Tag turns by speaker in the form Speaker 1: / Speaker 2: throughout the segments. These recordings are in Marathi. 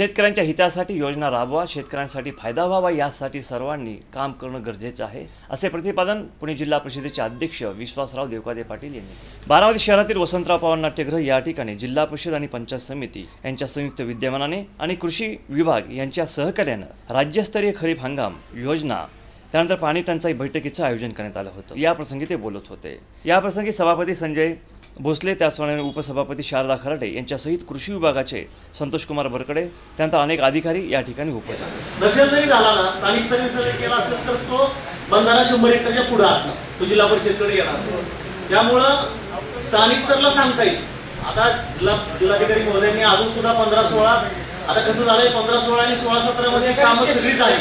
Speaker 1: शेतकऱ्यांच्या हितासाठी योजना राबवा, शेतकऱ्यांसाठी फायदा व्हावा यासाठी सर्वांनी काम करणं गरजेचं आहे, असे प्रतिपादन पुणे जिल्हा परिषदेचे अध्यक्ष विश्वासराव देवकाते पाटील यांनी बारामती शहरातील वसंतराव पवार नाट्यगृह या ठिकाणी जिल्हा परिषद आणि पंचायत समिती यांच्या संयुक्त विद्यमानाने आणि कृषी विभाग यांच्या सहकार्यानं राज्यस्तरीय खरीप हंगाम योजना त्यानंतर पाणी टंचाई बैठकीचं आयोजन करण्यात आलं होतं। या प्रसंगी ते बोलत होते। या प्रसंगी सभापती संजय भोसले, त्याचप्रमाणे उपसभापती शारदा खराटे यांच्यासहित कृषी विभागाचे संतोष कुमार बरकडे त्यानंतर अनेक अधिकारी या ठिकाणी उपस्थित होते।
Speaker 2: नसेल जरी झाला ना, स्थानिक स्तरावर केला असेल तर तो बंधारा 100 हेक्टरच्या पुढे असणार, तो जिल्हा परिषदेकडे येणार। त्यामुळं स्थानिक स्तराला सांगता येईल। आता जिल्हाधिकारी महोदयांनी अजून सुद्धा 15-16 आता कसं झालंय 15-16 आणि 16-17 मध्ये कामं सगळी झाली।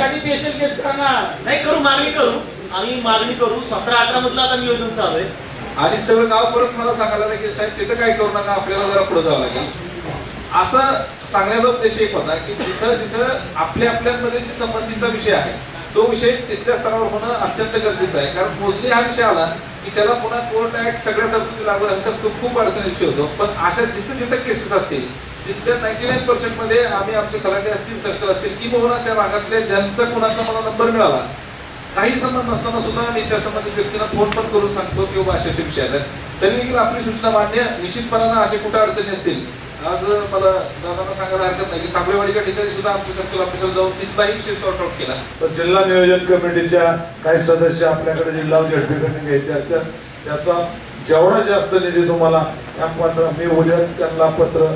Speaker 2: नाही करू, मागणी करू, आम्ही मागणी करू। 17-18 मधलं आता नियोजन चालू आहे
Speaker 3: आणि सगळं गाव परत मला सांगायला लागेल की साहेब तिथं काय करू नका, आपल्याला जरा पुढे जावं लागेल असं सांगण्याचा उद्देश एक होता की जिथं जिथं आपल्यामध्ये जी संबंधीचा विषय आहे तो विषय तिथल्या स्तरावर होणं अत्यंत गरजेचं आहे। कारण मोजणी हा विषय आला की त्याला पुन्हा कोर्ट ऍक्ट सगळ्या तरतुदी लागू झाल्यानंतर तो खूप अडचणीचा विषय होतो। पण अशा जिथं जिथं केसेस असतील तिथल्या 99% मध्ये आम्ही आमचे तलाठी असतील, सर्कल असतील किंवा त्या भागातल्या ज्यांचा कोणाचा मला नंबर मिळाला काही संबंध नसताना सुद्धा मी त्या संबंधित व्यक्तींना फोन पण करून सांगतो की बाबा असे विषय आहेत, तरी देखील आपली सूचना मान्य निश्चितपणानं असे कुठे अडचणी असतील। आज मला दादांना सांगायला हरकत नाही की साबळेवाडीच्या ठिकाणी सुद्धा आमचे सर्कल ऑफिसर जाऊन तिथलाही विषय सॉर्ट आउट केला।
Speaker 4: तर जिल्हा नियोजन कमिटीच्या काही सदस्य आपल्याकडे जिल्हा झडपीकडे घ्यायच्या त्याचा जेवढा जास्त निधी तुम्हाला मी उद्या त्यांना पत्र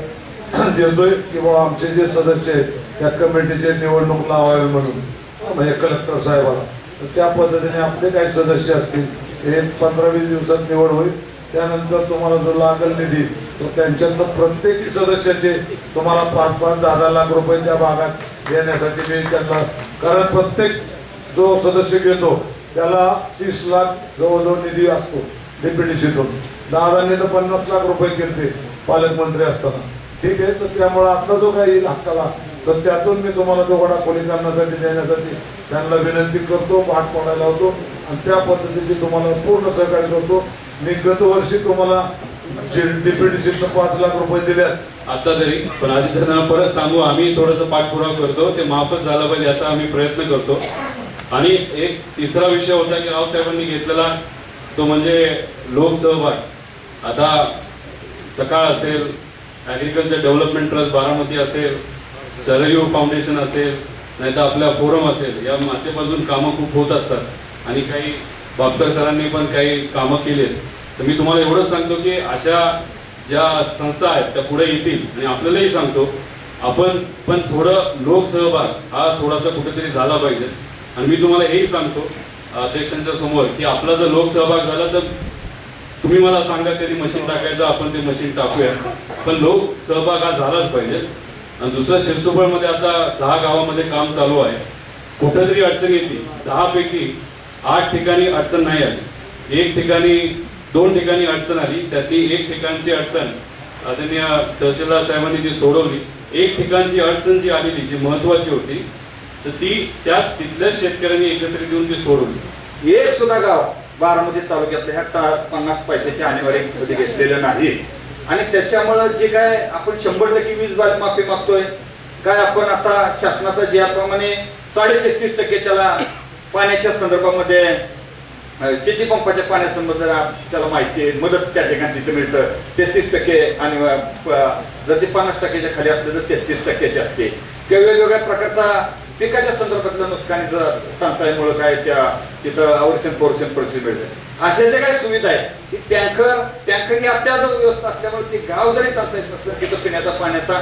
Speaker 4: देतोय की बाबा आमचे जे सदस्य आहेत त्या कमिटीचे निवडणूक लावावे म्हणून, म्हणजे कलेक्टर साहेबाला। तर त्या पद्धतीने आपले काही सदस्य असतील हे 15-20 दिवसात निवड होईल। त्यानंतर तुम्हाला जो लागेल निधी तो त्यांच्यातलं प्रत्येक सदस्याचे तुम्हाला 5-10 लाख रुपये त्या भागात देण्यासाठी मी त्यांना, कारण प्रत्येक जो सदस्य घेतो त्याला 30 लाख जवळजवळ निधी असतो डीपीडीसीतून। दादांनी तर 50 लाख रुपये केले पालकमंत्री असताना, ठीक आहे। तर त्यामुळे आता जो काही येईल हक्काला तर त्यातून मी तुम्हाला तो वडा खोलीकरणासाठी देण्यासाठी त्यांना विनंती करतो, पाठ पडायला होतो आणि त्या पद्धतीचे तुम्हाला पूर्ण सहकार्य करतो। मी गत वर्षी तुम्हाला डीपीडीसीतून 5 लाख रुपये दिले
Speaker 5: आता तरी, पण आधी त्यांना परत सांगू आम्ही थोडंसं पाठपुरावा करतो, ते माफच झालं पाहिजे याचा आम्ही प्रयत्न करतो। आणि एक तिसरा विषय होता की रावसाहेबांनी घेतलेला तो म्हणजे लोकसहभाग। आता सकाळ असेल, ॲग्रिकल्चर डेव्हलपमेंट ट्रस्ट बारामती असेल, सरयू फाउंडेशन असेल, नाही तर आपल्या फोरम असेल, या माध्यमातून कामं खूप होत असतात आणि काही बापकर सरांनी पण काही कामं केलेत। तर मी तुम्हाला एवढंच सांगतो की अशा ज्या संस्था आहेत त्या पुढे येतील आणि आपल्यालाही सांगतो आपण पण थोडं लोकसहभाग हा थोडासा कुठेतरी झाला पाहिजे। आणि मी तुम्हाला हेही सांगतो अध्यक्षांच्या समोर की आपला जर लोकसहभाग झाला तर तुम्ही मला सांगा कधी मशीन टाकायचं, आपण ते मशीन टाकूया, पण लोकसहभाग हा झालाच पाहिजे। आणि दुसरं शिरसोबळमध्ये आता 10 गावामध्ये काम चालू आहे, कुठेतरी अडचण येते। 10 पैकी 8 ठिकाणी अडचण नाही आली, 1 ठिकाणी 2 ठिकाणी अडचण आली, त्यातली 1 ठिकाणची अडचण आदरणीय तहसीलदार साहेबांनी ती सोडवली। 1 ठिकाणची अडचण जी आलेली जी महत्वाची होती तर ती तिथल्या शेतकऱ्यांनी एकत्रित येऊन ती सोडवली।
Speaker 6: एक सुद्धा गाव बारामती तालुक्यातल्या ह्या 50 पैशाची आणीबाणी कधी घेतलेलं नाही आणि त्याच्यामुळे जे काय आपण 100% वीज माफी मागतोय, काय आपण आता शासनाचा ज्याप्रमाणे 33.5% त्याला पाण्याच्या संदर्भामध्ये शेती पंपाच्या पाण्यासंबंधात त्याला माहिती आहे, मदत त्या ठिकाणी तिथे मिळतं 33% आणि जर ते 50%च्या खाली असले तर 33% असते। किंवा वेगवेगळ्या प्रकारचा पिकाच्या संदर्भातलं नुकसानीचं टंचाईमुळे काय त्या तिथं अवर्षण पोर्शन परिस्थिती मिळते। अशा ज्या काही सुविधा आहेत की टँकर ही अत्याधुनिक व्यवस्था असल्यामुळे ती गाव जरी टंचाईत नसलं तिथं पिण्याच्या पाण्याचा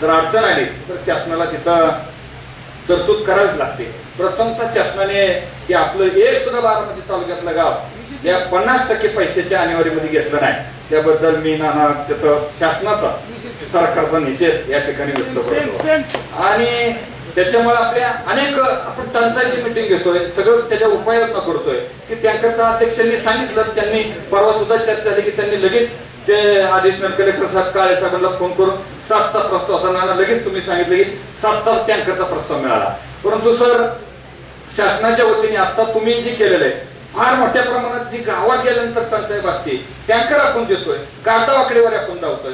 Speaker 6: जर अडचण आली तर शासनाला तिथं तरतूद करावीच लागते। प्रथमतः शासनाने की आपलं एक सुद्धा बारामती तालुक्यातलं गाव या 50% पैशाच्या आणीबाणीमध्ये घेतलं नाही, त्याबद्दल मी नाना तिथं शासनाचा सरकारचा निषेध या ठिकाणी व्यक्त करतो। आणि त्याच्यामुळे आपल्या अनेक आपण टंचाईची मीटिंग घेतोय, सगळं त्याच्या उपाययोजना करतोय की टँकरच्या अध्यक्षांनी सांगितलं, त्यांनी परवा सुद्धा चर्चा झाली की त्यांनी लगेच ते ॲडिशनल कलेक्टर साहेब काळे साहेबांना फोन करून 7चा प्रस्ताव होता, लगेच तुम्ही सांगितलं की 7चा टँकरचा प्रस्ताव मिळाला। परंतु सर शासनाच्या वतीने आता तुम्ही जे केलेलं आहे फार मोठ्या प्रमाणात जी गावात गेल्यानंतर टंचाई भासते, टँकर आपण देतोय, कागदावाकडेवर आपण धावतोय।